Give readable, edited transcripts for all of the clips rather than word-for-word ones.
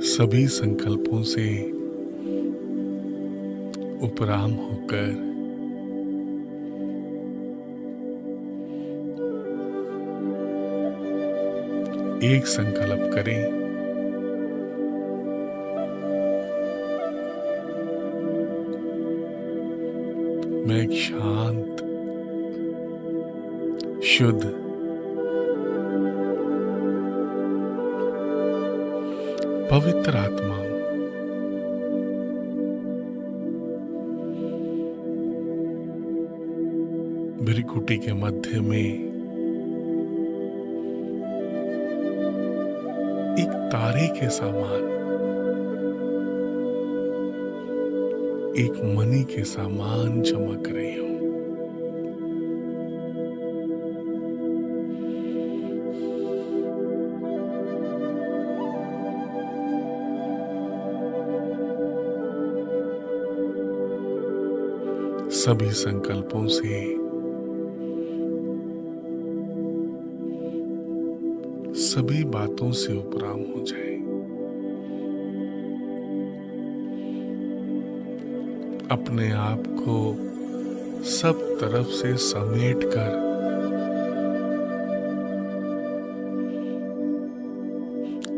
सभी संकल्पों से उपराम होकर एक संकल्प करें। मैं एक शांत, शुद्ध, पवित्र आत्मा हूं। भृकुटी के मध्य में एक तारे के समान, एक मणि के समान चमक रही हूं। सभी संकल्पों से, सभी बातों से उपराम हो जाए। अपने आप को सब तरफ से समेट कर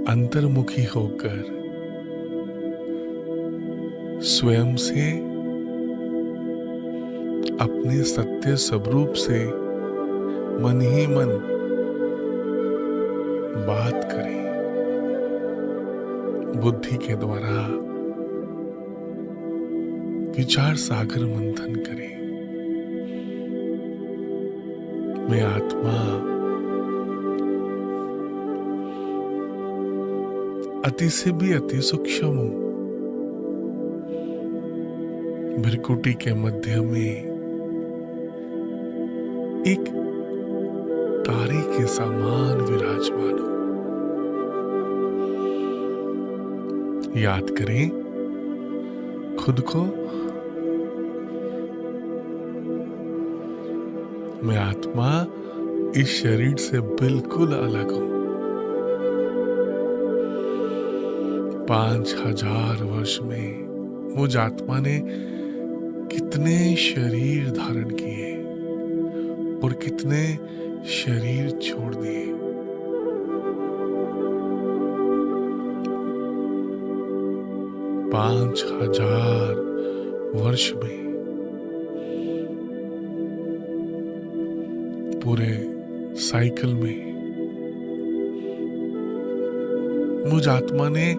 अंतर्मुखी होकर स्वयं से, अपने सत्य स्वरूप से मन ही मन बात करें। बुद्धि के द्वारा विचार सागर मंथन करें। मैं आत्मा अति से भी अति सूक्ष्म हूं। भृकुटी के मध्य में एक तारे के समान विराजमान हूं। याद करें खुद को। मैं आत्मा इस शरीर से बिल्कुल अलग हूं। 5000 वर्ष में मुझ आत्मा ने कितने शरीर धारण किए और कितने शरीर छोड़ दिए। पांच 5000 वर्ष में पूरे साइकिल में मुझ आत्मा ने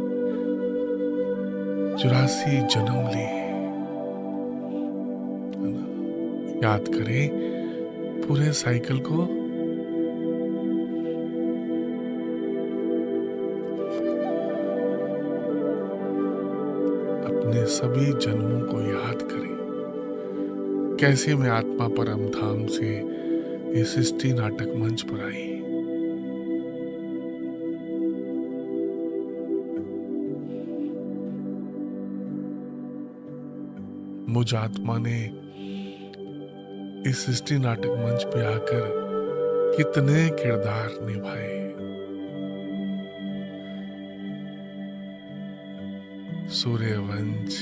84 जन्म लिए। याद करें पूरे साइकिल को। अपने सभी जन्मों को याद करें। कैसे मैं आत्मा परम धाम से इस सृष्टि नाटक मंच पर आई। मुझ आत्मा ने इस सृष्टि नाटक मंच पे आकर कितने किरदार निभाए। सूर्यवंश,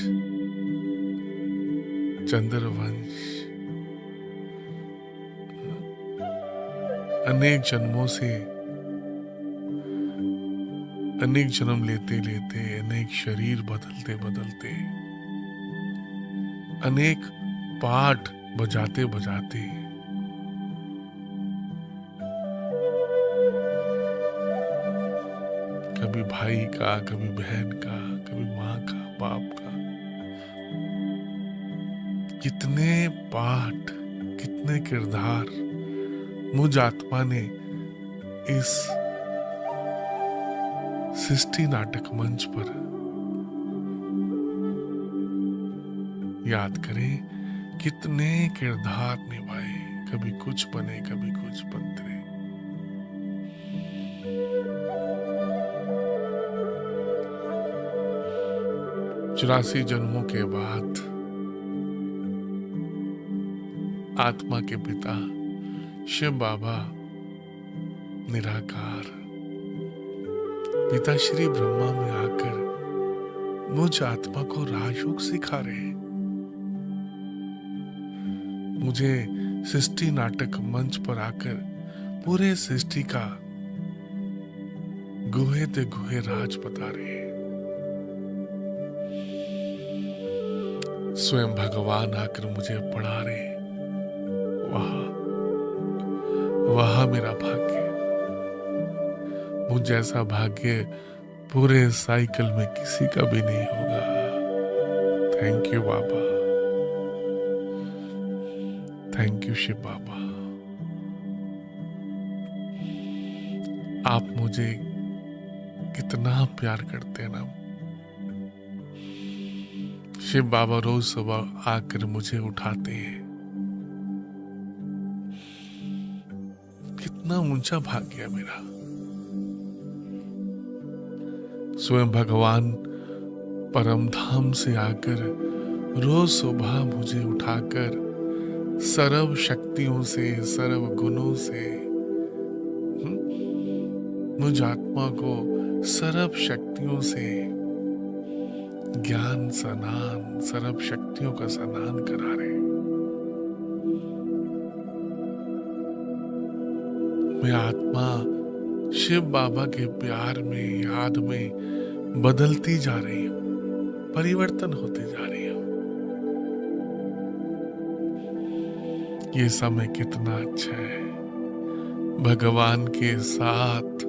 चंद्रवंश, अनेक जन्मों से, अनेक जन्म लेते लेते, अनेक शरीर बदलते बदलते, अनेक पाठ बजाते बजाते कभी भाई का, कभी बहन का, कभी माँ का, बाप का, कितने पाठ, कितने किरदार मुझ आत्मा ने इस सृष्टि नाटक मंच पर। याद करें कितने किरदार निभाए। कभी कुछ बने, कभी कुछ बनते। 84 जन्मों के बाद आत्मा के पिता शिव बाबा निराकार पिता श्री ब्रह्मा में आकर मुझ आत्मा को राजयोग सिखा रहे हैं। मुझे सृष्टि नाटक मंच पर आकर पूरे सृष्टि का गुहे ते गुहे राज बता रहे हैं। स्वयं भगवान आकर मुझे पढ़ा रहे हैं। वह मेरा भाग्य। मुझ जैसा भाग्य पूरे साइकिल में किसी का भी नहीं होगा। Thank you Baba, thank you Shiv Baba. आप मुझे कितना प्यार करते हैं ना। शिव बाबा रोज सुबह आकर मुझे उठाते हैं। कितना ऊंचा भाग्य है मेरा। स्वयं भगवान परम धाम से आकर रोज सुबह मुझे उठाकर सर्व शक्तियों से, सर्व गुणों से, मुझ आत्मा को सर्व शक्तियों से ज्ञान स्नान, सर्व शक्तियों का स्नान करा रहे। मैं आत्मा शिव बाबा के प्यार में, याद में बदलती जा रही हूं, परिवर्तन होते जा रही हूं। ये समय कितना अच्छा है। भगवान के साथ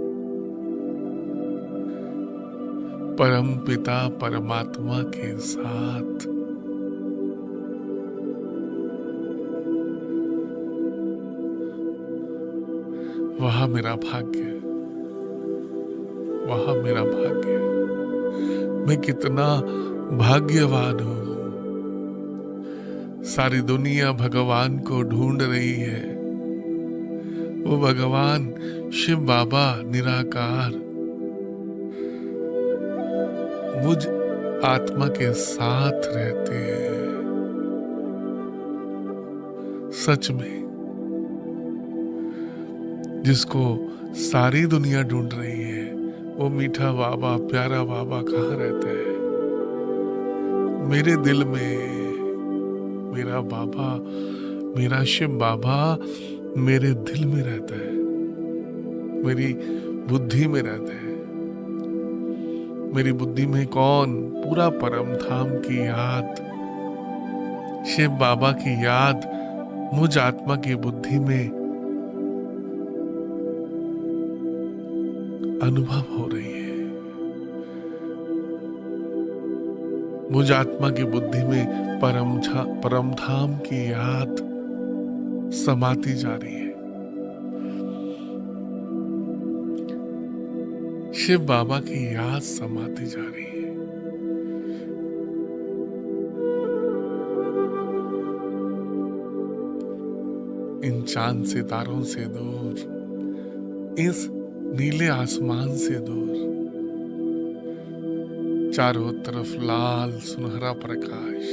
परम पिता परमात्मा के साथ वह मेरा भाग्य, वह मेरा भाग्य। मैं कितना भाग्यवान हूं। सारी दुनिया भगवान को ढूंढ रही है। वो भगवान शिव बाबा निराकार मुझ आत्मा के साथ रहते हैं। सच में जिसको सारी दुनिया ढूंढ रही है, वो मीठा बाबा, प्यारा बाबा कहाँ रहता है? मेरे दिल में मेरा बाबा, मेरा शिव बाबा मेरे दिल में रहता है, मेरी बुद्धि में रहता है। मेरी बुद्धि में कौन? पूरा परम धाम की याद, शिव बाबा की याद मुझ आत्मा की बुद्धि में अनुभव हो रही है। मुझ आत्मा की बुद्धि में परम धाम की याद समाती जा रही है। शिव बाबा की याद समाती जा रही है। इन चांद सितारों से दूर, इस नीले आसमान से दूर, चारों तरफ लाल सुनहरा प्रकाश।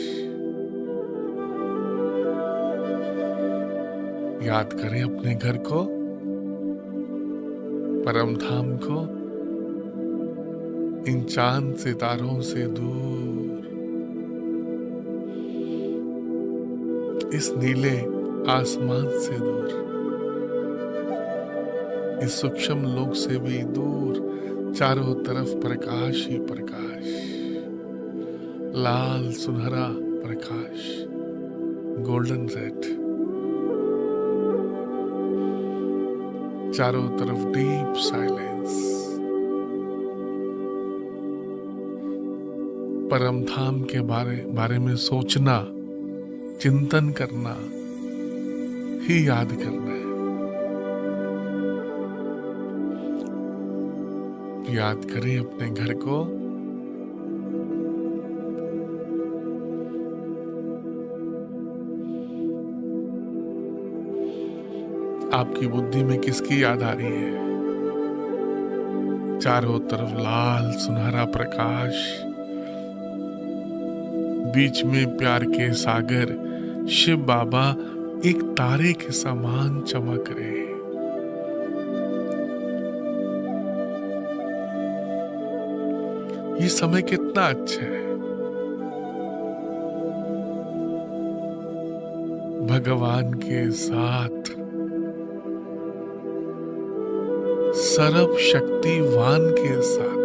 याद करें अपने घर को, परम धाम को, इन चांद सितारों से दूर, इस नीले आसमान से दूर, इस सूक्ष्म लोक से भी दूर, चारों तरफ प्रकाश ही प्रकाश, लाल सुनहरा प्रकाश, गोल्डन रेड। चारों तरफ डीप साइलेंस। परम धाम के बारे में सोचना, चिंतन करना ही याद करना है। याद करें अपने घर को, आपकी बुद्धि में किसकी याद आ रही है? चारों तरफ लाल सुनहरा प्रकाश, बीच में प्यार के सागर शिव बाबा एक तारे के समान चमक रहे। ये समय कितना अच्छा है। भगवान के साथ सर्वशक्तिवान के साथ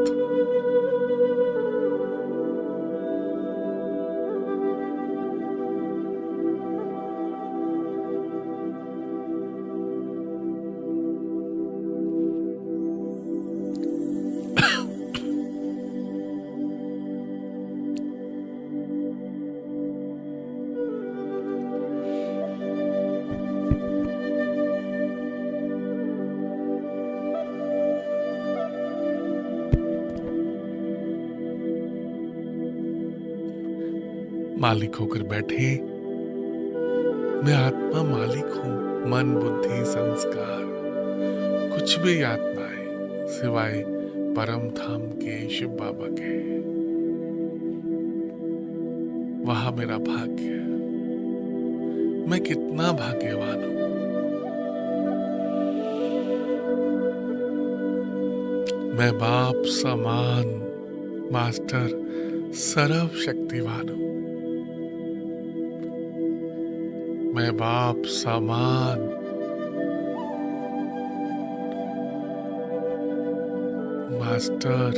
मालिक होकर बैठे। मैं आत्मा मालिक हूं, मन बुद्धि संस्कार कुछ भी याद ना आए सिवाय परम धाम के शिव बाबा के। वहां मेरा भाग्य है। मैं कितना भाग्यवान हूं। मैं बाप समान मास्टर सर्वशक्तिवान हूं। मैं बाप समान मास्टर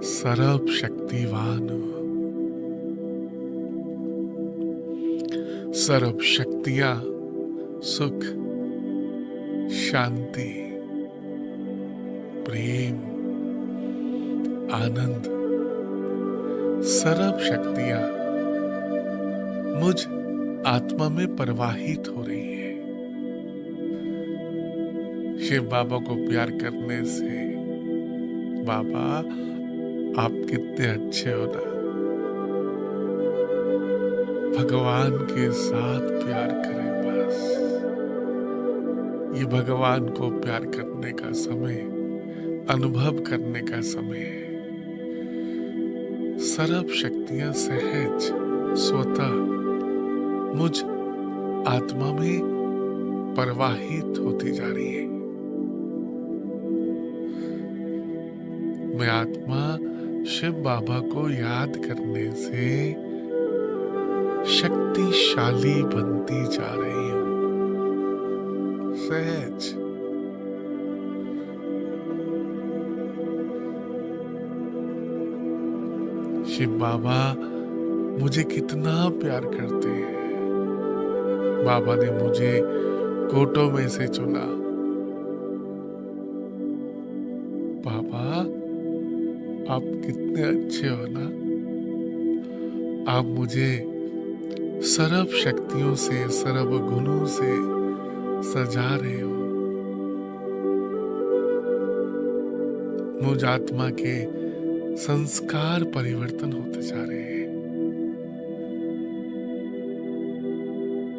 सर्वशक्तिवान हूं। सर्व शक्तियां सुख शांति प्रेम आनंद सर्व शक्तियां मुझ आत्मा में प्रवाहित हो रही है। शिव बाबा को प्यार करने से बाबा आप कितने अच्छे हो ना। भगवान के साथ प्यार करें बस। ये भगवान को प्यार करने का समय, अनुभव करने का समय है। सर्व शक्तियां सहज स्वतः मुझ आत्मा में प्रवाहित होती जा रही है। मैं आत्मा शिव बाबा को याद करने से शक्तिशाली बनती जा रही हूं। सहज शिव बाबा मुझे कितना प्यार करते हैं। बाबा ने मुझे कोटों में से चुना। बाबा आप कितने अच्छे हो ना। आप मुझे सर्व शक्तियों से सर्व गुणों से सजा रहे हो। मुझ आत्मा के संस्कार परिवर्तन होते जा रहे हैं।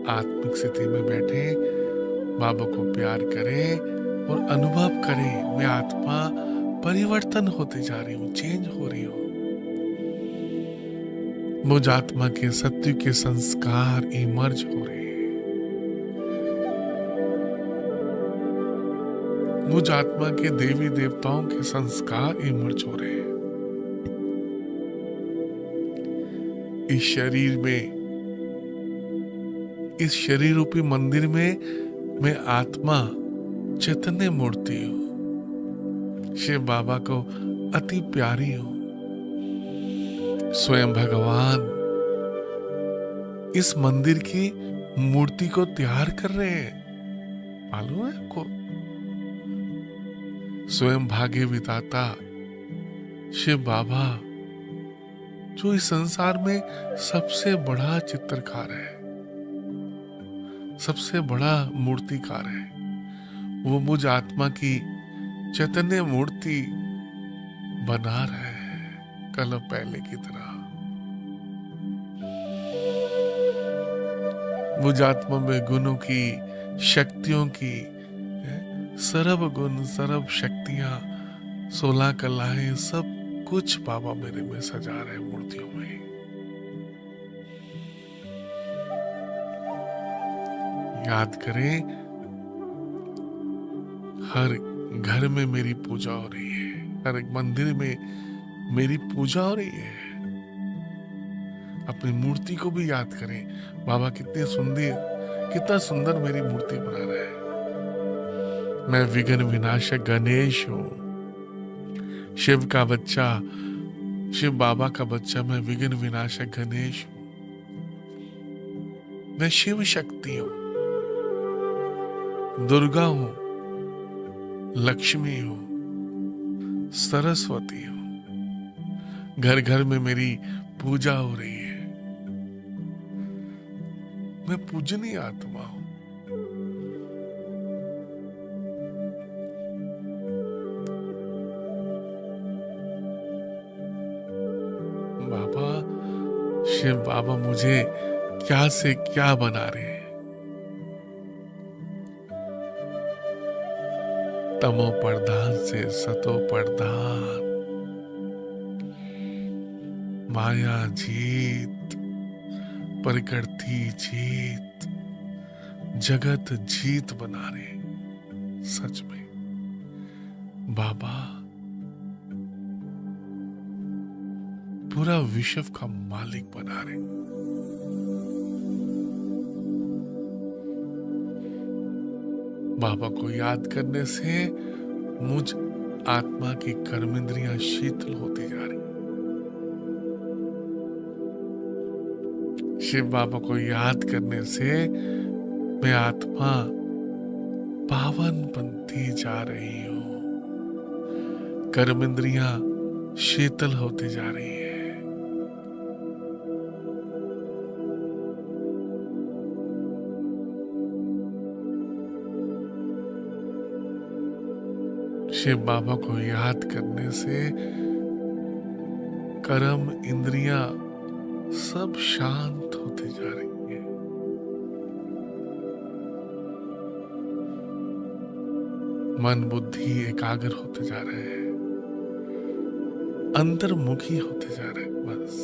आत्मिक स्थिति में बैठे बाबा को प्यार करें और अनुभव करें मैं आत्मा परिवर्तन होते जा रही हूं, चेंज हो रही हूं। मुझ आत्मा के सत्य के संस्कार इमर्ज हो रहे हैं। मुझ आत्मा के देवी देवताओं के संस्कार इमर्ज हो रहे हैं। इस शरीर में, इस शरीर रूपी मंदिर में मैं आत्मा चैतन्य मूर्ति हूं। शिव बाबा को अति प्यारी हूं। स्वयं भगवान इस मंदिर की मूर्ति को तैयार कर रहे हैं। मालूम है आपको? स्वयं भाग्य विधाता शिव बाबा जो इस संसार में सबसे बड़ा चित्रकार है, सबसे बड़ा मूर्तिकार है, वो मुझ आत्मा की चैतन्य मूर्ति बना रहे हैं कल पहले की तरह। मुझ आत्मा में गुणों की, शक्तियों की, सर्व गुण सर्व शक्तियां, 16 कलाएं, सब कुछ बाबा मेरे में सजा रहे मूर्तियों में। याद करें हर घर में मेरी पूजा हो रही है। हर एक मंदिर में मेरी पूजा हो रही है। अपनी मूर्ति को भी याद करें, बाबा कितना सुंदर मेरी मूर्ति बना रहा है। मैं विघ्न विनाशक गणेश हूँ, शिव का बच्चा, शिव बाबा का बच्चा। मैं विघ्न विनाशक गणेश हूँ। मैं शिव शक्ति हूँ, दुर्गा हूँ, लक्ष्मी हूँ, सरस्वती हूँ। घर घर में मेरी पूजा हो रही है। मैं पूजनीय आत्मा हूँ। बाबा, शिव बाबा मुझे क्या से क्या बना रहे हैं। तमो प्रधान से सतो प्रधान, माया जीत, प्रकृति जीत, जगत जीत बना रहे। सच में बाबा पूरा विश्व का मालिक बना रहे। बाबा को याद करने से मुझ आत्मा की कर्मेंद्रियां शीतल होती जा रही। शिव बाबा को याद करने से मैं आत्मा पावन बनती जा रही हूं। कर्मेंद्रियां शीतल होती जा रही है। शिव बाबा को याद करने से कर्म इंद्रियां सब शांत होती जा रही है। मन बुद्धि एकाग्र होते जा रहे हैं, अंतर्मुखी होते जा रहे हैं। बस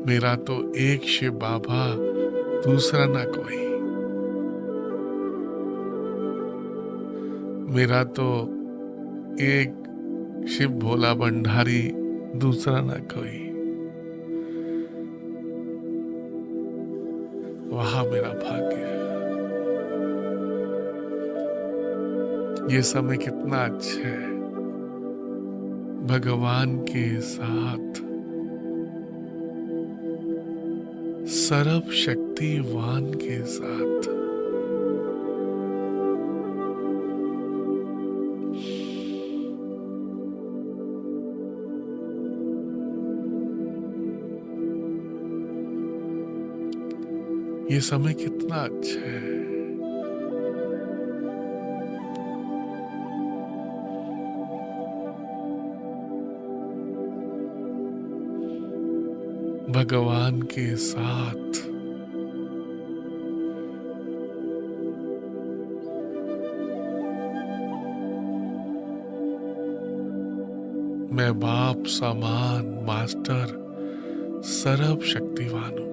मेरा तो एक शिव बाबा, दूसरा ना कोई। मेरा तो एक शिव भोला भंडारी, दूसरा ना कोई। वहां मेरा भाग्य है। ये समय कितना अच्छा है, भगवान के साथ, सर्व शक्तिवान के साथ। ये समय कितना अच्छा है। भगवान के साथ मैं बाप समान मास्टर सर्व शक्तिवान हूं।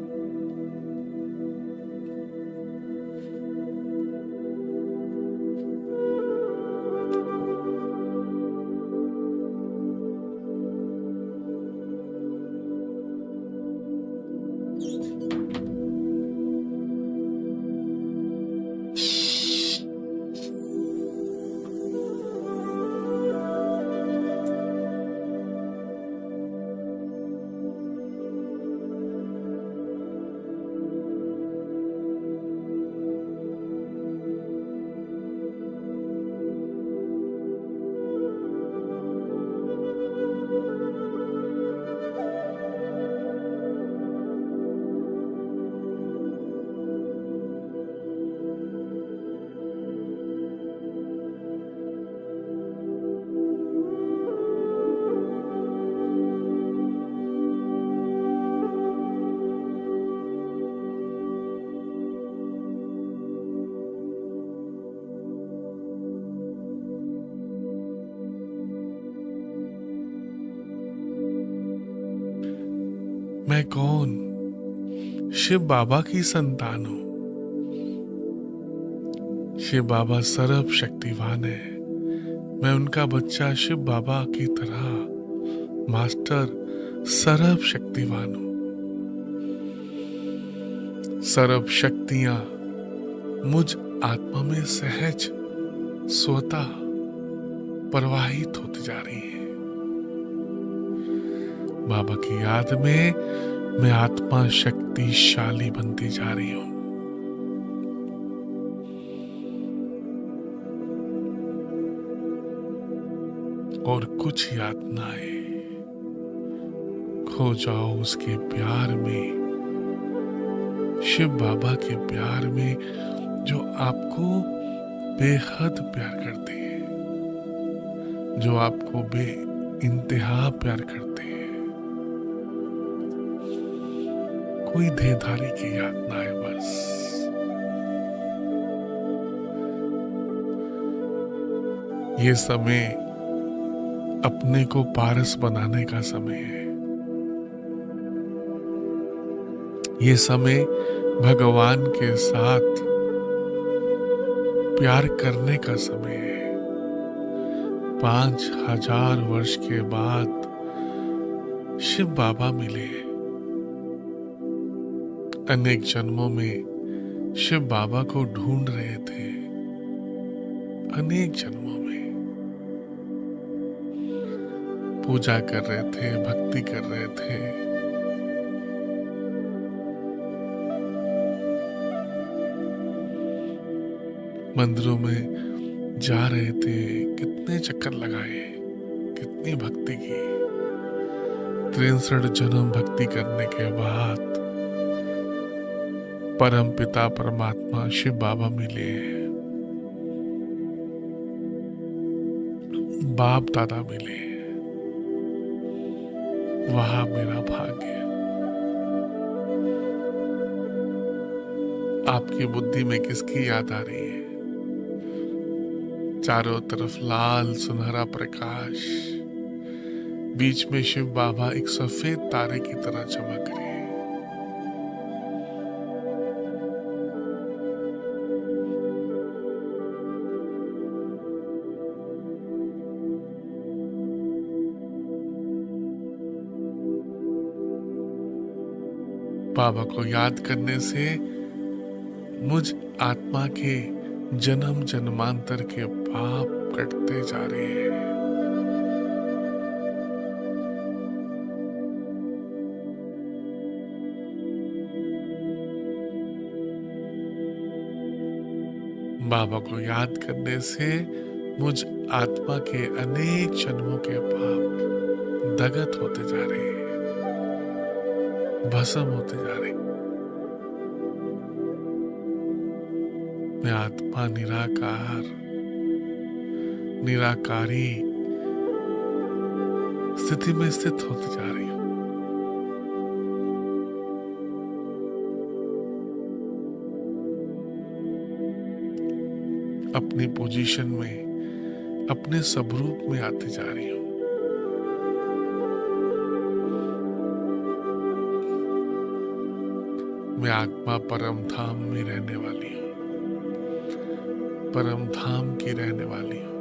मैं कौन? शिव बाबा की संतान हूं। शिव बाबा सर्व शक्तिवान है, मैं उनका बच्चा शिव बाबा की तरह मास्टर सर्व शक्तिवान हूं। सर्व शक्तियां मुझ आत्मा में सहज स्वतः प्रवाहित होती जा रही है। बाबा की याद में मैं आत्मा शक्तिशाली बनती जा रही हूं। और कुछ यातनाएं खो जाओ उसके प्यार में, शिव बाबा के प्यार में, जो आपको बेहद प्यार करते हैं, जो आपको बे इंतहा प्यार करते हैं। कोई देहधारी की यातना है बस। ये समय अपने को पारस बनाने का समय है। ये समय भगवान के साथ प्यार करने का समय है। 5000 वर्ष के बाद शिव बाबा मिले। अनेक जन्मों में शिव बाबा को ढूंढ रहे थे। अनेक जन्मों में पूजा कर रहे थे, भक्ति कर रहे थे। मंदिरों में जा रहे थे, कितने चक्कर लगाए, कितनी भक्ति की। 63 जन्म भक्ति करने के बाद परम पिता परमात्मा शिव बाबा मिले। बाप दादा मिले। वहां मेरा भाग्य। आपकी बुद्धि में किसकी याद आ रही है? चारों तरफ लाल सुनहरा प्रकाश, बीच में शिव बाबा एक सफेद तारे की तरह चमक रहे हैं। बाबा को याद करने से मुझ आत्मा के जन्म जन्मांतर के पाप कटते जा रहे हैं। बाबा को याद करने से मुझ आत्मा के अनेक जन्मों के पाप दगत होते जा रहे हैं, भस्म होते जा रहे हैं। मैं आत्मा निराकार, निराकारी स्थिति में स्थित होती जा रही हूं। अपनी पोजीशन में, अपने स्वरूप में आती जा रही हूं। मैं आत्मा परम धाम में रहने वाली हूं, परम धाम की रहने वाली हूं।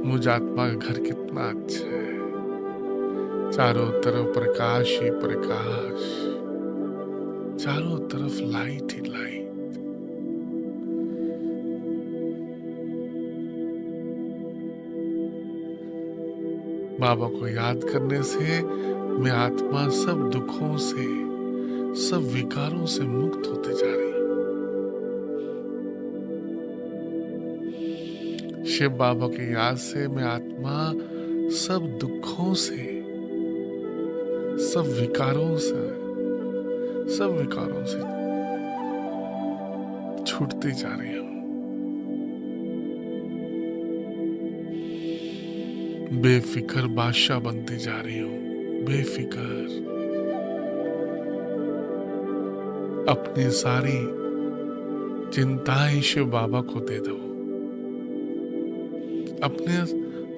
मुझ आत्मा का घर कितना अच्छा है। चारों तरफ प्रकाश ही प्रकाश, चारों तरफ लाइट ही लाइट। बाबा को याद करने से मैं आत्मा सब दुखों से, सब विकारों से मुक्त होते जा रही हूं। शिव बाबा की याद से मैं आत्मा सब दुखों से, सब विकारों से छूटती जा रही हूं। बेफिक्र बादशाह बनती जा रही हूं, बेफिक्र। अपनी सारी चिंताएं शिव बाबा को दे दो।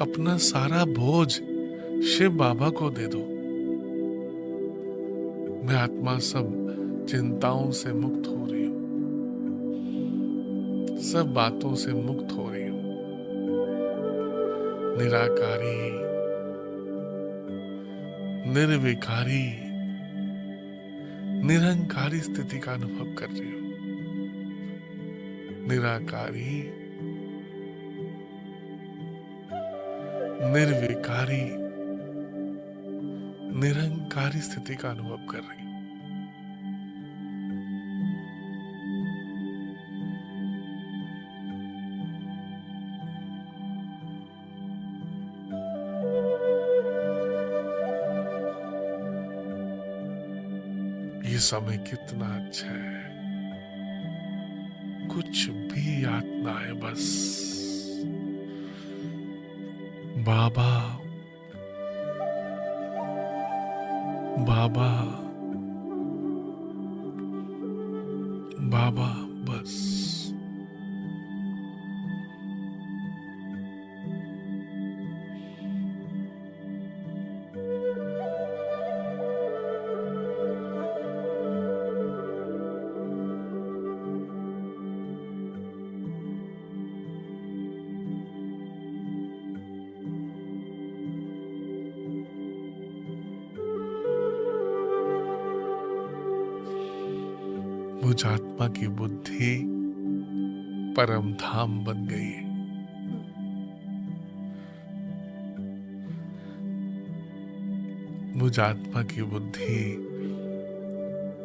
अपना सारा बोझ शिव बाबा को दे दो। मैं आत्मा सब चिंताओं से मुक्त हो रही हूं, सब बातों से मुक्त हो रही हूं। निराकारी, निर्विकारी, निरंकारी स्थिति का अनुभव कर रही हूं। निराकारी, निर्विकारी, निरंकारी स्थिति का अनुभव कर रही हूं। ये समय कितना अच्छा है, कुछ भी याद ना आए, बस बाबा बाबा बाबा, बस। मुझ आत्मा की बुद्धि परम धाम बन गई है। मुझ आत्मा की बुद्धि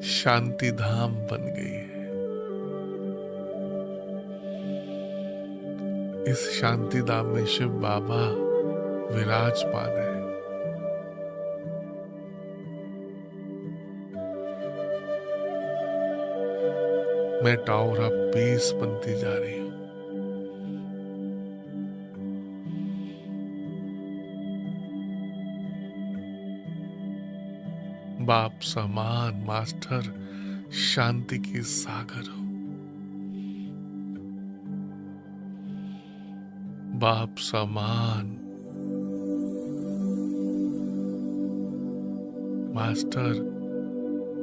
शांति धाम बन गई है। इस शांति धाम में शिव बाबा विराजमान है। मैं टावर ऑफ पीस बनती जा रही हूं। बाप समान मास्टर शांति की सागर हो। बाप समान मास्टर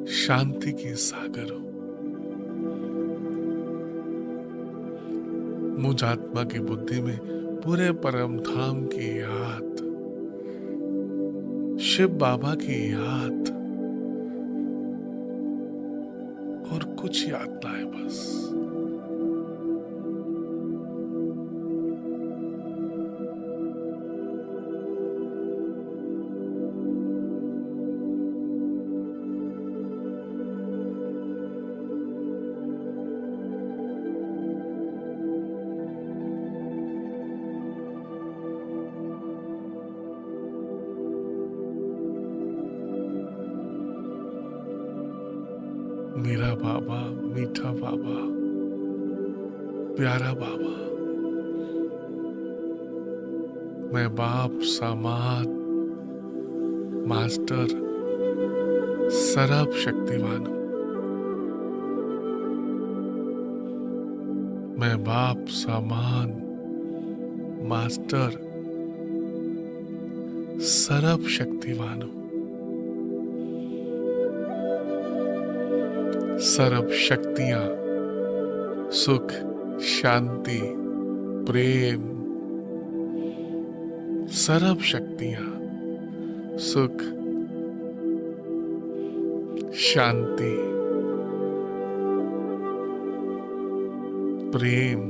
शांति की सागर हो। मुझ आत्मा की बुद्धि में पूरे परम धाम की याद, शिव बाबा की याद, और कुछ याद ना आए, बस। मेरा बाबा, मीठा बाबा, प्यारा बाबा, मैं बाप समान मास्टर सर्व शक्तिवान हूं। मैं बाप समान मास्टर सर्व शक्तिवान हूं। सर्व शक्तियां, सुख, शांति, प्रेम, सर्व शक्तियां, सुख, शांति, प्रेम,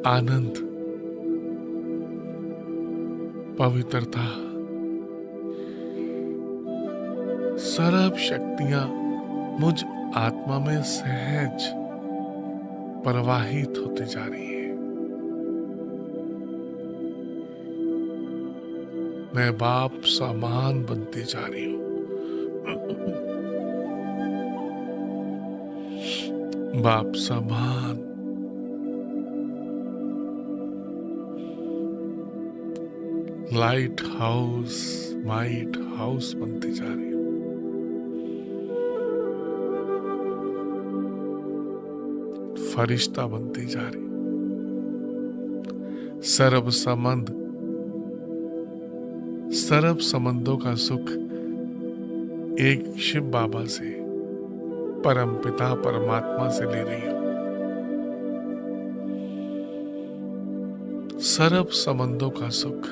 आनंद, पवित्रता, सर्व शक्तियां मुझ आत्मा में सहज प्रवाहित होती जा रही है। मैं बाप समान बनती जा रही हूं। बाप समान लाइट हाउस, माइट हाउस बनती जा रही हूं। फरिश्ता बनती जा रही। सर्व संबंध, सर्व संबंधों का सुख एक शिव बाबा से, परम पिता परमात्मा से ले रही हूं। सरब संबंधों का सुख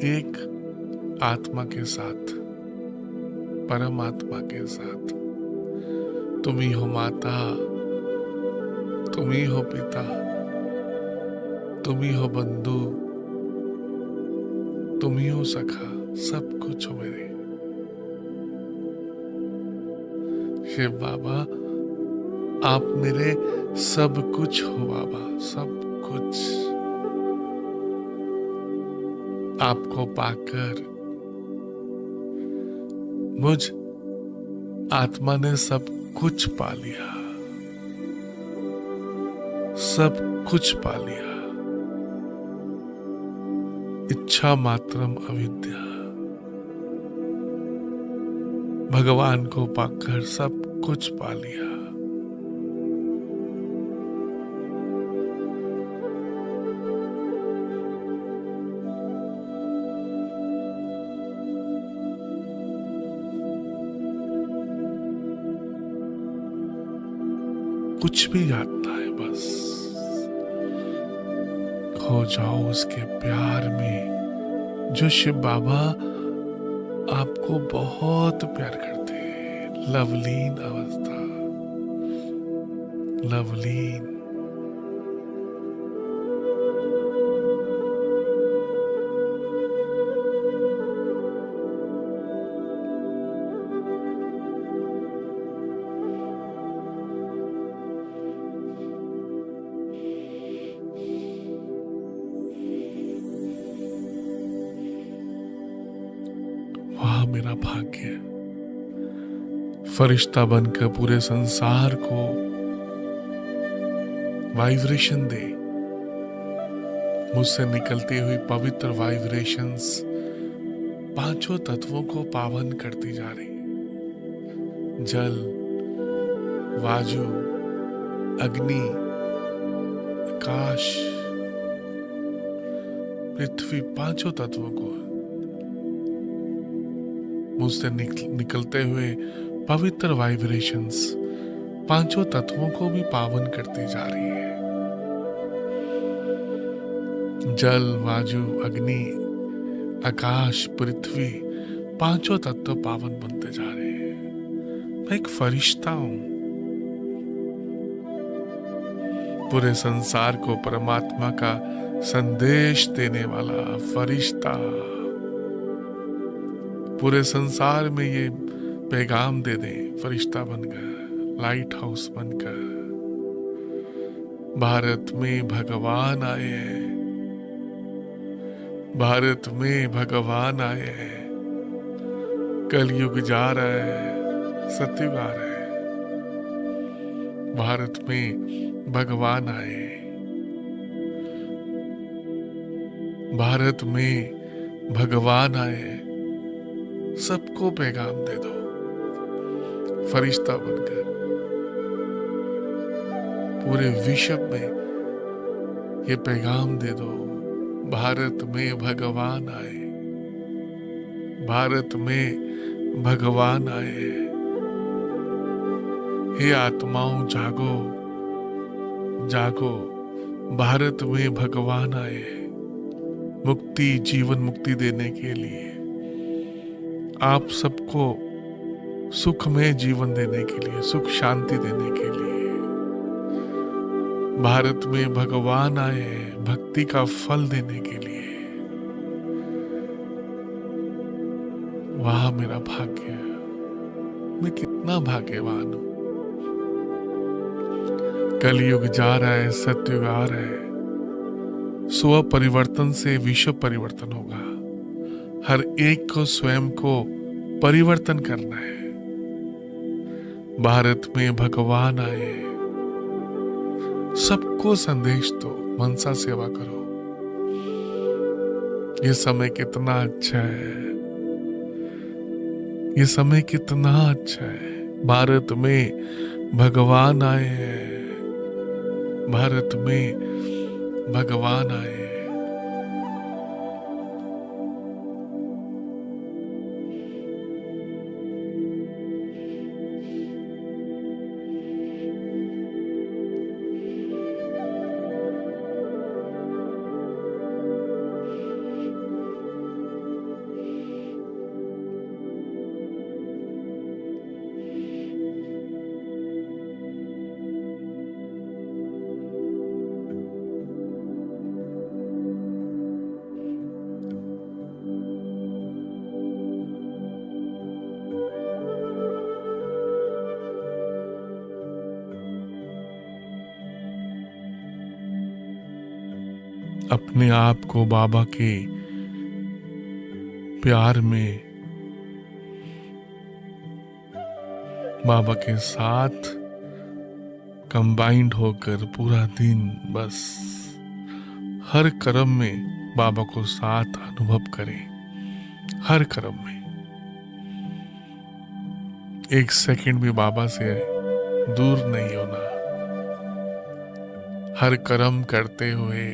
एक आत्मा के साथ, परमात्मा के साथ। तुम ही हो माता, तुम ही हो पिता, तुम ही हो बंधु, तुम ही हो सखा, सब कुछ हो मेरे शिव बाबा। आप मेरे सब कुछ हो बाबा, सब कुछ। आपको पाकर मुझ आत्मा ने सब कुछ पा लिया, सब कुछ पा लिया। इच्छा मात्रम अविद्या। भगवान को पाकर सब कुछ पा लिया। कुछ भी याद ना है, बस खो जाओ उसके प्यार में, जो शिव बाबा आपको बहुत प्यार करते हैं। लवलीन अवस्था, लवलीन। वाह मेरा भाग्य, फरिश्ता बनकर पूरे संसार को वाइब्रेशन दे। मुझसे निकलती हुई पवित्र वाइब्रेशंस पांचों तत्वों को पावन करती जा रही। जल, वायु, अग्नि, आकाश, पृथ्वी, पांचों तत्वों को मुझसे निकलते हुए पवित्र वाइब्रेशंस पांचों तत्वों को भी पावन करती जा रही है। जल, वायु, अग्नि, आकाश, पृथ्वी, पांचों तत्व पावन बनते जा रहे हैं। मैं एक फरिश्ता हूं, पूरे संसार को परमात्मा का संदेश देने वाला फरिश्ता। पूरे संसार में ये पैगाम दे दे फरिश्ता बनकर, लाइट हाउस बनकर। भारत में भगवान आए हैं, भारत में भगवान आए हैं। कलयुग जा रहा है, सत्ययुग आ रहा है। भारत में भगवान आए, भारत में भगवान आए। सबको पैगाम दे दो फरिश्ता बनकर। पूरे विश्व में ये पैगाम दे दो, भारत में भगवान आए, भारत में भगवान आए। हे आत्माओं जागो, जागो, भारत में भगवान आए। मुक्ति, जीवन मुक्ति देने के लिए, आप सबको सुख में जीवन देने के लिए, सुख शांति देने के लिए भारत में भगवान आए हैं, भक्ति का फल देने के लिए। वाह मेरा भाग्य, मैं कितना भाग्यवान हूं। कलयुग जा रहा है, सतयुग आ रहा है। स्व परिवर्तन से विश्व परिवर्तन होगा। हर एक को स्वयं को परिवर्तन करना है। भारत में भगवान आए, सबको संदेश दो, मनसा सेवा करो। ये समय कितना अच्छा है, ये समय कितना अच्छा है। भारत में भगवान आए हैं, भारत में भगवान आए हैं। अपने आप को बाबा के प्यार में, बाबा के साथ कंबाइंड होकर पूरा दिन बस हर कर्म में बाबा को साथ अनुभव करें। हर कर्म में एक सेकंड भी बाबा से दूर नहीं होना। हर कर्म करते हुए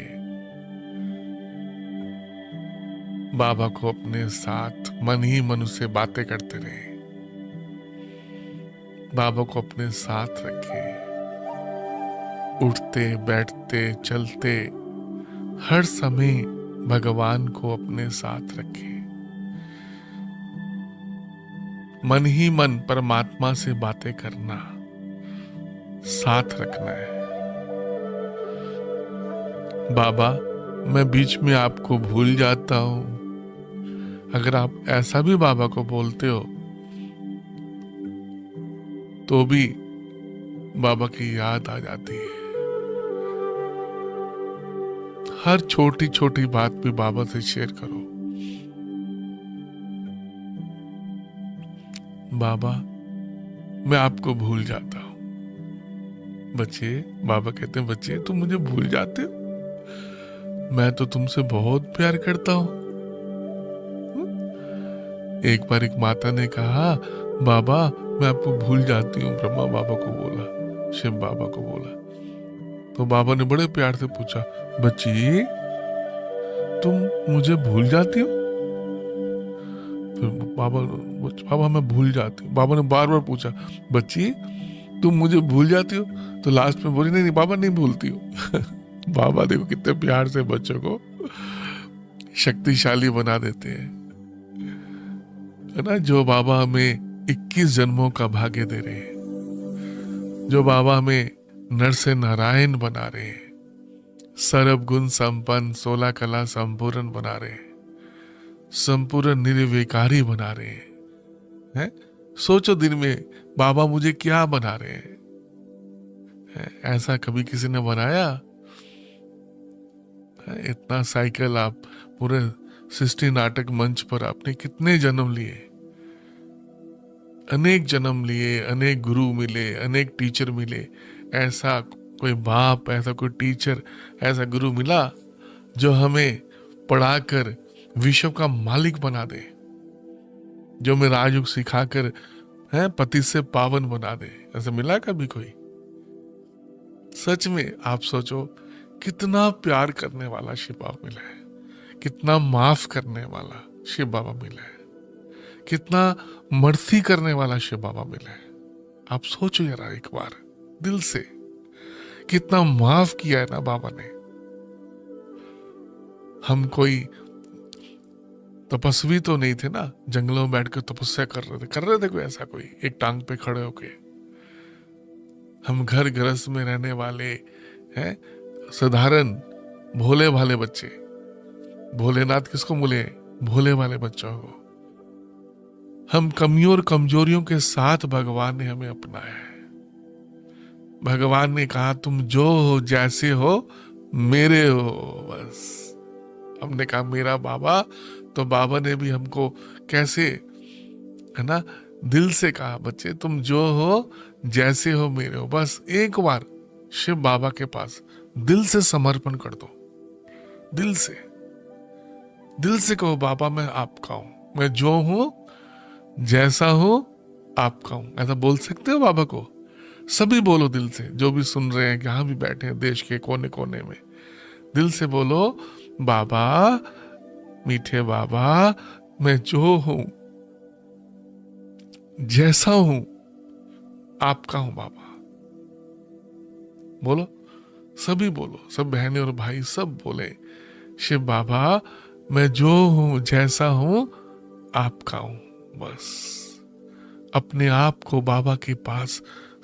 बाबा को अपने साथ मन ही मन से बातें करते रहे। बाबा को अपने साथ रखें। उठते बैठते चलते हर समय भगवान को अपने साथ रखें। मन ही मन परमात्मा से बातें करना, साथ रखना है। बाबा, मैं बीच में आपको भूल जाता हूं। अगर आप ऐसा भी बाबा को बोलते हो तो भी बाबा की याद आ जाती है। हर छोटी छोटी बात भी बाबा से शेयर करो। बाबा, मैं आपको भूल जाता हूं। बच्चे, बाबा कहते हैं, बच्चे तुम मुझे भूल जाते हो, मैं तो तुमसे बहुत प्यार करता हूं। एक बार एक माता ने कहा, बाबा मैं आपको भूल जाती हूँ। ब्रह्मा बाबा को बोला, शिव बाबा को बोला। तो बाबा ने बड़े प्यार से पूछा, बच्ची तुम मुझे भूल जाती हो? फिर बाबा मैं भूल जाती हूँ। बाबा ने बार बार पूछा, बच्ची तुम मुझे भूल जाती हो? तो लास्ट में बोली, नहीं बाबा नहीं भूलती हूँ। बाबा देखो कितने प्यार से बच्चों को शक्तिशाली बना देते हैं, है ना। जो बाबा हमें 21 जन्मों का भाग्य दे रहे हैं, जो बाबा हमें नर से नारायण बना रहे हैं, सर्व गुण संपन्न 16 कला संपूर्ण बना रहे हैं, संपूर्ण निर्विकारी बना रहे हैं। सोचो दिन में बाबा मुझे क्या बना रहे हैं। ऐसा कभी किसी ने बनाया? इतना साइकिल आप पूरे सृष्टि नाटक मंच पर आपने कितने जन्म लिए, अनेक जन्म लिए, अनेक गुरु मिले, अनेक टीचर मिले। ऐसा कोई बाप, ऐसा कोई टीचर, ऐसा गुरु मिला जो हमें पढ़ाकर विश्व का मालिक बना दे, जो हमें राजयोग सिखाकर पति से पावन बना दे? ऐसा मिला कभी कोई? सच में आप सोचो, कितना प्यार करने वाला शिव बाबा मिला है, कितना माफ करने वाला शिव बाबा मिला है, कितना मर्सी करने वाला शिव बाबा मिला है। आप सोचो जरा एक बार दिल से, कितना माफ किया है ना बाबा ने। हम कोई तपस्वी तो नहीं थे ना, जंगलों में बैठकर तपस्या कर रहे थे कोई ऐसा, कोई एक टांग पे खड़े होके। हम घर गृहस्थ में रहने वाले हैं, साधारण भोले भाले बच्चे। भोलेनाथ किसको बोले? भोले वाले बच्चों को। हम कमियों और कमजोरियों के साथ भगवान ने हमें अपनाया है। भगवान ने कहा, तुम जो हो जैसे हो मेरे हो, बस। हमने कहा मेरा बाबा, तो बाबा ने भी हमको कैसे, है ना, दिल से कहा, बच्चे तुम जो हो जैसे हो मेरे हो। बस एक बार शिव बाबा के पास दिल से समर्पण कर दो। दिल से कहो, बाबा मैं आपका हूं, मैं जो हूं जैसा हूं आपका हूं। ऐसा बोल सकते हो बाबा को? सभी बोलो दिल से, जो भी सुन रहे हैं, जहां भी बैठे हैं देश के कोने कोने में, दिल से बोलो, बाबा, मीठे बाबा, मैं जो हूं जैसा हूं आपका हूं बाबा। बोलो, सभी बोलो, सब बहनें और भाई सब बोले, शिव बाबा मैं जो हूं जैसा हूं आपका हूं। बस अपने आप को बाबा के पास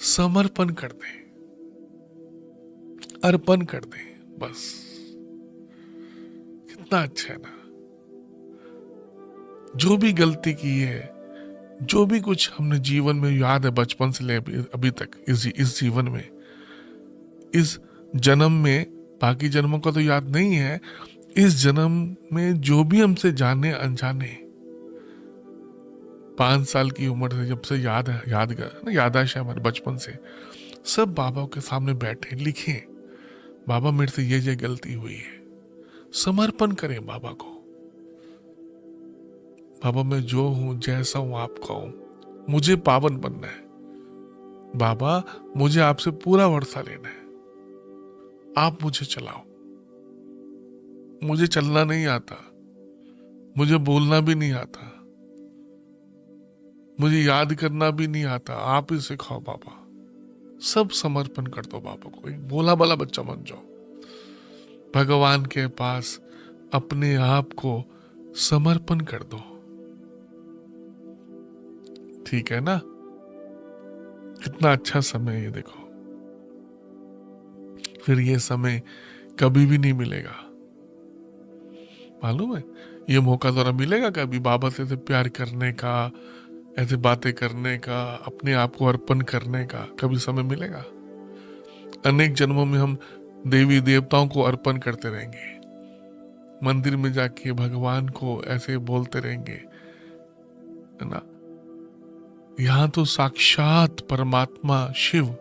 समर्पण कर दें, अर्पण कर दें। बस कितना अच्छा है ना। जो भी गलती की है, जो भी कुछ हमने जीवन में याद है बचपन से ले अभी तक, इस जीवन में, इस जन्म में बाकी जन्मों का तो याद नहीं है, इस जन्म में जो भी हमसे जाने अनजाने 5 साल की उम्र से जब से यादाश्त है हमारे बचपन से, सब बाबा के सामने बैठे लिखे, बाबा मेरे से ये गलती हुई है, समर्पण करें बाबा को। बाबा मैं जो हूं जैसा हूं आपका हूं, मुझे पावन बनना है। बाबा मुझे आपसे पूरा भरोसा लेना है, आप मुझे चलाओ। मुझे चलना नहीं आता, मुझे बोलना भी नहीं आता, मुझे याद करना भी नहीं आता, आप ही सिखाओ बाबा। सब समर्पण कर दो बाबा को, एक भोला भाला बच्चा बन जाओ, भगवान के पास अपने आप को समर्पण कर दो। ठीक है ना? कितना अच्छा समय है ये, देखो। फिर ये समय कभी भी नहीं मिलेगा, मालूम है? ये मौका जरा मिलेगा कभी बाबा से ऐसे प्यार करने का, ऐसे बातें करने का, अपने आप को अर्पण करने का? कभी समय मिलेगा? अनेक जन्मों में हम देवी देवताओं को अर्पण करते रहेंगे, मंदिर में जाके भगवान को ऐसे बोलते रहेंगे, है ना? यहाँ तो साक्षात परमात्मा शिव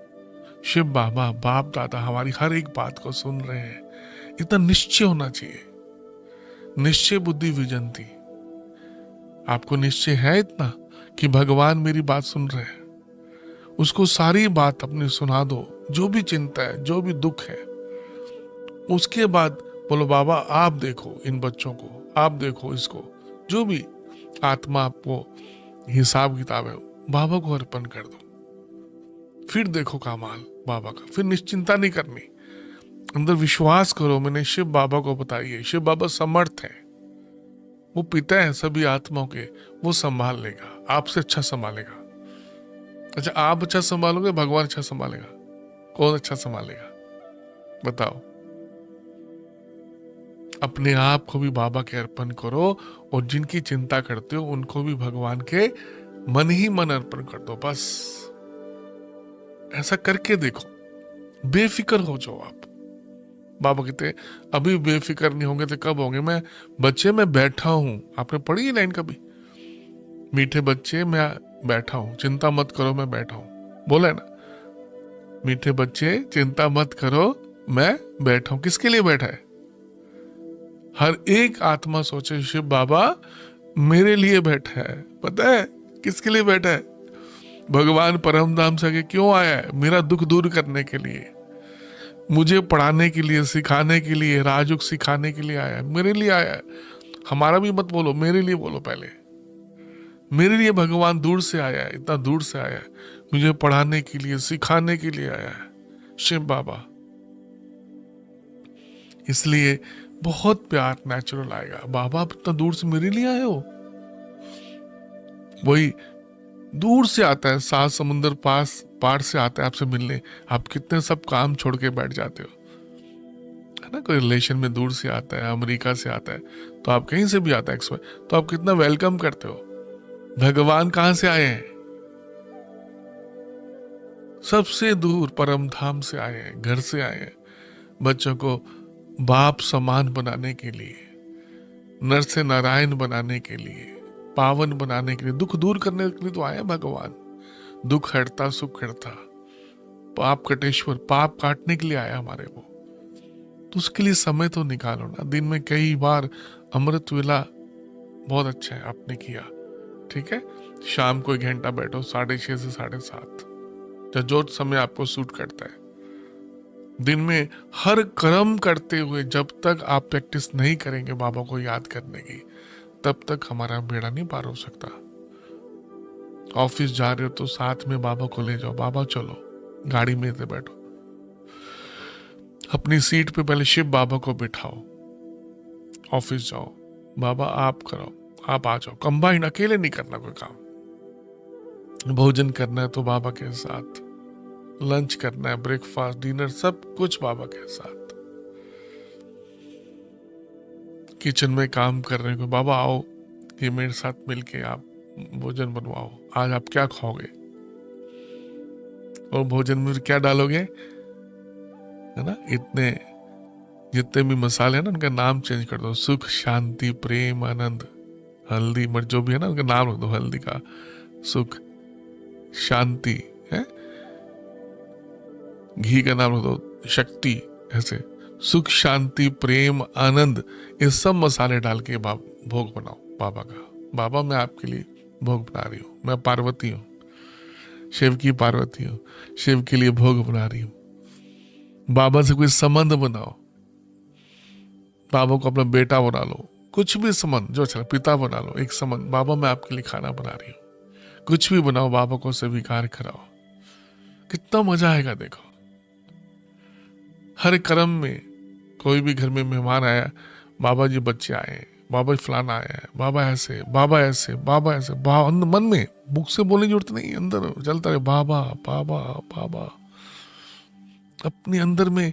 बाबा, बाप दादा हमारी हर एक बात को सुन रहे हैं। इतना निश्चय होना चाहिए, निश्चय बुद्धि विजंती। आपको निश्चय है इतना कि भगवान मेरी बात सुन रहे हैं? उसको सारी बात अपनी सुना दो, जो भी चिंता है, जो भी दुख है। उसके बाद बोलो बाबा आप देखो इन बच्चों को, आप देखो इसको, जो भी आत्मा आपको हिसाब किताब है बाबा को अर्पण कर दो। फिर देखो कमाल बाबा का। फिर निश्चिंता नहीं करनी, अंदर विश्वास करो, मैंने शिव बाबा को बताइए, शिव बाबा समर्थ है, वो पिता है सभी आत्माओं के, वो संभाल लेगा, आपसे अच्छा संभालेगा। अच्छा आप अच्छा संभालोगे, भगवान अच्छा संभालेगा? कौन अच्छा संभालेगा बताओ? अपने आप को भी बाबा के अर्पण करो, और जिनकी चिंता करते हो उनको भी भगवान के मन ही मन अर्पण कर दो। बस ऐसा करके देखो, बेफिक्र हो जाओ आप। बाबा कहते अभी बेफिक्र नहीं होंगे तो कब होंगे? मैं बैठा हूं। आपने पढ़ी है लाइन कभी? मीठे बच्चे मैं बैठा हूं, चिंता मत करो मैं बैठा हूं। बोला है ना, मीठे बच्चे चिंता मत करो मैं बैठा हूं। किसके लिए बैठा है? हर एक आत्मा सोचे शिव बाबा मेरे लिए बैठा है। पता है किसके लिए बैठा है? भगवान परमधाम से आगे क्यों आया है? मेरा दुख दूर करने के लिए, मुझे पढ़ाने के लिए, सिखाने के लिए, राजयोग सिखाने के लिए आया है, मेरे लिए आया है। हमारा भी मत बोलो, मेरे लिए बोलो पहले। मेरे लिए भगवान दूर से आया है, इतना दूर से आया है, मुझे पढ़ाने के लिए, सिखाने के लिए आया है शिव बाबा। इसलिए बहुत प्यार नेचुरल आएगा। बाबा आप इतना दूर से मेरे लिए आए हो? वही दूर से आता है, 7 समुंदर पार से आता है आपसे मिलने। आप कितने सब काम छोड़ के बैठ जाते हो, है ना? कोई रिलेशन में दूर से आता है, अमेरिका से आता है, तो आप कहीं से भी आता है तो आप कितना वेलकम करते हो। भगवान कहां से आए हैं? सबसे दूर परम धाम से आए हैं, घर से आए हैं, बच्चों को बाप समान बनाने के लिए, नर से नारायण बनाने के लिए, पावन बनाने के लिए, दुख दूर करने के लिए तो आए भगवान। दुख हरता सुख हरता, पाप कटेश्वर, पाप काटने के लिए आया हमारे वो। तो उसके लिए समय तो निकालो ना। दिन में कई बार अमृत वेला बहुत अच्छा है, आपने किया, ठीक है? शाम को 1 घंटा बैठो, 6:30 से 7:30, जो समय आपको सूट करता है। दिन में हर कर्म करते हुए जब तक आप प्रैक्टिस नहीं करेंगे बाबा को याद करने की, तब तक हमारा बेड़ा नहीं पार हो सकता। ऑफिस जा रहे हो तो साथ में बाबा को ले जाओ, बाबा चलो गाड़ी में से बैठो, अपनी सीट पे पहले शिव बाबा को बिठाओ, ऑफिस जाओ, बाबा आप करो, आप आ जाओ। कंबाइन, अकेले नहीं करना कोई काम। भोजन करना है तो बाबा के साथ, लंच करना है, ब्रेकफास्ट, डिनर, सब कुछ बाबा के साथ। किचन में काम कर रहे हो, बाबा आओ ये मेरे साथ मिलके आप भोजन बनवाओ, आज आप क्या खाओगे और भोजन में क्या डालोगे, है ना? इतने जितने भी मसाले हैं ना उनका नाम चेंज कर दो, सुख शांति प्रेम आनंद, हल्दी मिर्च जो भी है ना उनका नाम रख दो, हल्दी का सुख शांति है, घी का नाम रख दो शक्ति, ऐसे सुख शांति प्रेम आनंद, ये सब मसाले डाल के भोग बनाओ बाबा का। बाबा मैं आपके लिए भोग बना रही हूँ, मैं पार्वती हूँ, शिव की पार्वती हूँ, शिव के लिए भोग बना रही हूँ। बाबा से कोई संबंध बनाओ, बाबा को अपना बेटा बना लो, कुछ भी संबंध जो चला, पिता बना लो, एक संबंध, बाबा मैं आपके लिए खाना बना रही हूँ, कुछ भी बनाओ, बाबा को स्वीकार कराओ, कितना मजा आएगा। देखो हर कर्म में कोई भी घर में मेहमान आया, बाबा जी बच्चे आए, बाबा जी फलाना आया है, बाबा ऐसे बाबा ऐसे बाबा ऐसे, मन में मुख से बोलने की जरूरत नहीं, अंदर चलता रहे बाबा बाबा बाबा, अपने अंदर में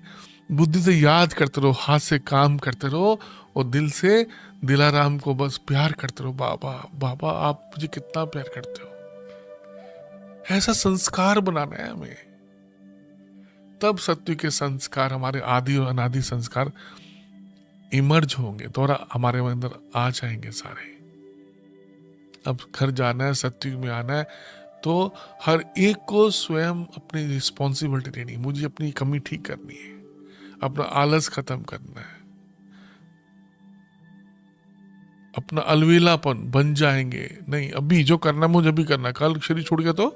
बुद्धि से याद करते रहो, हाथ से काम करते रहो और दिल से दिलाराम को बस प्यार करते रहो, बाबा बाबा आप मुझे कितना प्यार करते हो। ऐसा संस्कार बनाना है हमें, तब सत्य के संस्कार, हमारे आदि और अनादि संस्कार इमर्ज होंगे, दोबारा हमारे अंदर आ जाएंगे सारे। अब घर जाना है, सत्युग में आना है, तो हर एक को स्वयं अपनी रिस्पॉन्सिबिलिटी लेनी, मुझे अपनी कमी ठीक करनी है, अपना आलस खत्म करना है, अपना अलवेलापन बन जाएंगे। नहीं अभी जो करना है मुझे अभी करना, कल शरीर छोड़ गया तो,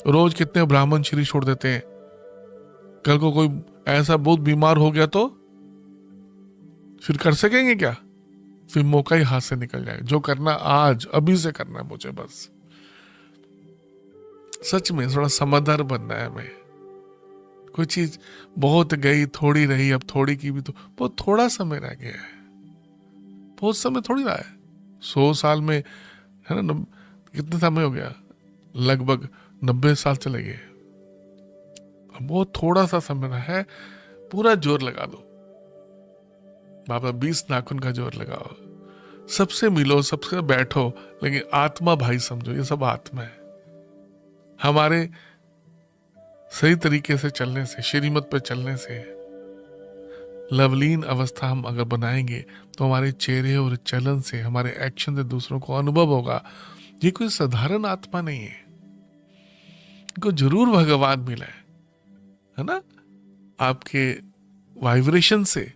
रोज कितने ब्राह्मण शरीर छोड़ देते हैं, कल को कोई ऐसा बहुत बीमार हो गया तो फिर कर सकेंगे क्या? फिर मौका ही हाथ से निकल जाएगा। जो करना आज अभी से करना है मुझे, बस सच में थोड़ा समझदार बनना है हमें। कोई चीज बहुत गई थोड़ी रही, अब थोड़ी की भी तो बहुत थोड़ा समय रह गया है, बहुत समय थोड़ी रहा है। 100 साल में है ना, कितना समय हो गया, लगभग 90 साल चले गए, अब बहुत थोड़ा सा समय रहा है। पूरा जोर लगा दो बाबा, 20 नाखून का जोर लगाओ, सबसे मिलो, सबसे बैठो, लेकिन आत्मा भाई समझो, ये सब आत्मा है। हमारे सही तरीके से चलने से, श्रीमत पे चलने से, लवलीन अवस्था हम अगर बनाएंगे तो हमारे चेहरे और चलन से, हमारे एक्शन से दूसरों को अनुभव होगा ये कोई साधारण आत्मा नहीं है, इनको जरूर भगवान मिला है ना। आपके वाइब्रेशन से,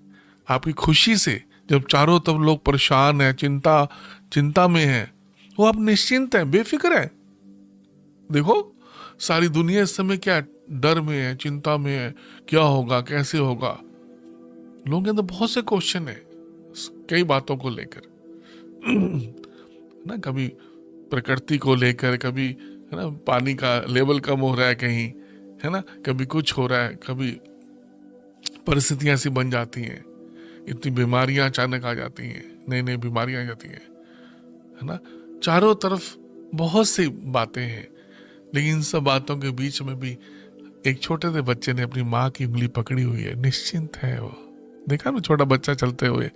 आपकी खुशी से, जब चारों तरफ लोग परेशान है, चिंता में है, वो आप निश्चिंत है, बेफिक्र है। देखो सारी दुनिया इस समय क्या डर में है, चिंता में है, क्या होगा कैसे होगा। लोगों के अंदर बहुत से क्वेश्चन है कई बातों को लेकर ना, कभी प्रकृति को लेकर, कभी है ना पानी का लेवल कम हो रहा है कहीं, है ना, कभी कुछ हो रहा है, कभी परिस्थितियां ऐसी बन जाती हैं, इतनी बीमारियां अचानक आ जाती हैं, नई नई बीमारियां आ जाती हैं, है ना, चारों तरफ बहुत सी बातें हैं। लेकिन इन सब बातों के बीच में भी एक छोटे से बच्चे ने अपनी माँ की उंगली पकड़ी हुई है, निश्चिंत है वो। देखा ना छोटा बच्चा चलते हुए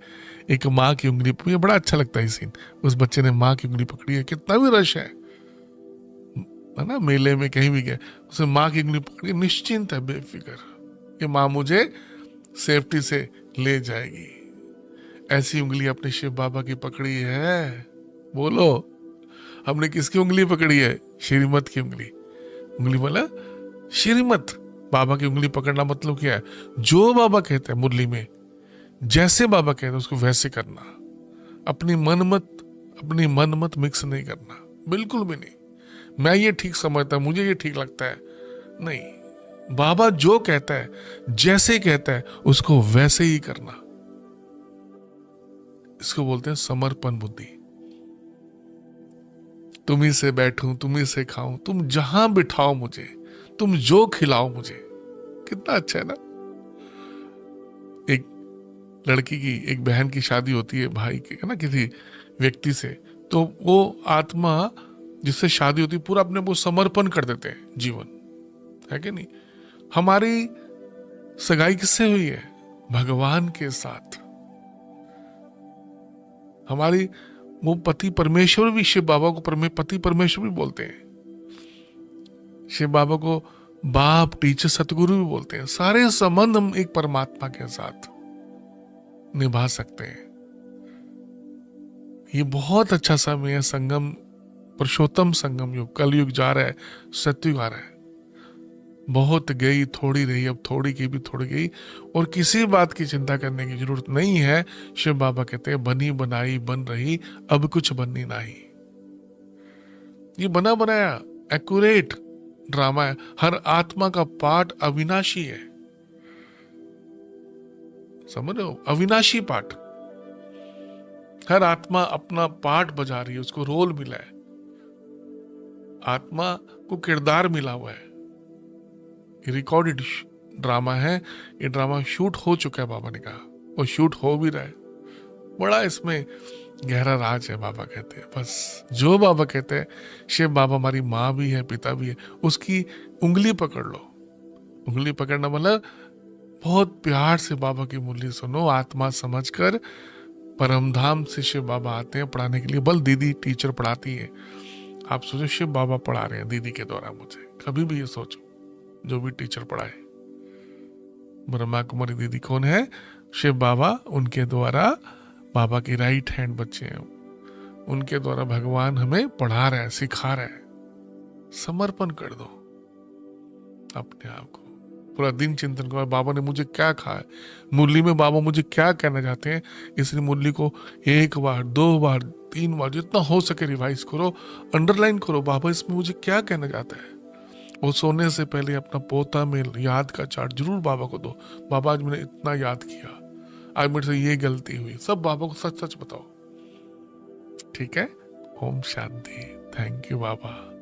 एक माँ की उंगली, मुझे बड़ा अच्छा लगता है सीन, उस बच्चे ने माँ की उंगली पकड़ी है, कितना भी रश है ना, मेले में कहीं भी गया, उसने माँ की उंगली पकड़ी, निश्चिंत है, बेफिक्र कि माँ मुझे सेफ्टी से ले जाएगी। ऐसी उंगली अपने शिव बाबा की पकड़ी है। बोलो हमने किसकी उंगली पकड़ी है? श्रीमत की उंगली। उंगली बोला श्रीमत, बाबा की उंगली पकड़ना मतलब क्या है? जो बाबा कहते हैं मुरली में, जैसे बाबा कहते हैं उसको वैसे करना, अपनी मन मत मिक्स नहीं करना, बिल्कुल भी नहीं। मैं ये ठीक समझता, मुझे ये ठीक लगता है, नहीं, बाबा जो कहता है, जैसे कहता है, उसको वैसे ही करना। इसको बोलते हैं समर्पण बुद्धि। तुम्ही से बैठूं, तुम्ही से खाऊं, तुम जहां बिठाओ मुझे, तुम जो खिलाओ मुझे। कितना अच्छा है ना। एक लड़की की, एक बहन की शादी होती है भाई के, है ना, किसी व्यक्ति से, तो वो आत्मा जिससे शादी होती है पूरा अपने को समर्पण कर देते हैं जीवन, है कि नहीं। हमारी सगाई किससे हुई है? भगवान के साथ। हमारी वो पति परमेश्वर भी, शिव बाबा को पति परमेश्वर भी बोलते हैं, शिव बाबा को बाप, टीचर, सतगुरु भी बोलते हैं। सारे संबंध हम एक परमात्मा के साथ। निभा सकते हैं। ये बहुत अच्छा समय है, संगम, पुरुषोत्तम संगम युग, कलयुग जा रहा है, सतयुग आ रहा है। बहुत गई थोड़ी रही, अब थोड़ी की भी थोड़ी गई, और किसी बात की चिंता करने की जरूरत नहीं है। शिव बाबा कहते हैं बनी बनाई बन रही, अब कुछ बननी नहीं। ये बना बनाया एक्यूरेट ड्रामा है। हर आत्मा का पाठ अविनाशी है, समझ रहे हो? अविनाशी पाठ। हर आत्मा अपना पार्ट बजा रही है, उसको रोल मिला है, आत्मा को किरदार मिला हुआ है। ये रिकॉर्डेड ड्रामा है, ये ड्रामा शूट हो चुका है, बाबा ने कहा, और शूट हो भी रहा है। बड़ा इसमें गहरा राज है। बाबा कहते हैं बस जो बाबा कहते हैं, शिव बाबा हमारी माँ भी है, पिता भी है, उसकी उंगली पकड़ लो। उंगली पकड़ना मतलब बहुत प्यार से बाबा की मुरली सुनो, आत्मा समझकर। परमधाम से शिव बाबा आते हैं पढ़ाने के लिए। बल दीदी टीचर पढ़ाती है, आप सोचो शिव बाबा पढ़ा रहे हैं दीदी के द्वारा मुझे। कभी भी ये सोचो, जो भी टीचर पढ़ाए, ब्रह्मा कुमारी दीदी कौन है? शिव बाबा, उनके द्वारा, बाबा की राइट हैंड बच्चे हैं, उनके द्वारा भगवान हमें पढ़ा रहा है, सिखा रहा है। समर्पण कर दो अपने आप को, पूरा दिन चिंतन करो, बाबा ने मुझे क्या कहा है, मुरली में बाबा मुझे क्या कहना चाहते हैं। इसलिए मुरली को 1 बार 2 बार 3 बार जितना हो सके रिवाइज करो, अंडरलाइन करो, बाबा इसमें मुझे क्या कहना चाहता है। वो सोने से पहले अपना पोता में याद का चार्ट जरूर बाबा को दो, बाबा आज मैंने इतना याद किया, आज मेरे से ये गलती हुई, सब बाबा को सच सच बताओ, ठीक है? ओम शांति। Thank you Baba.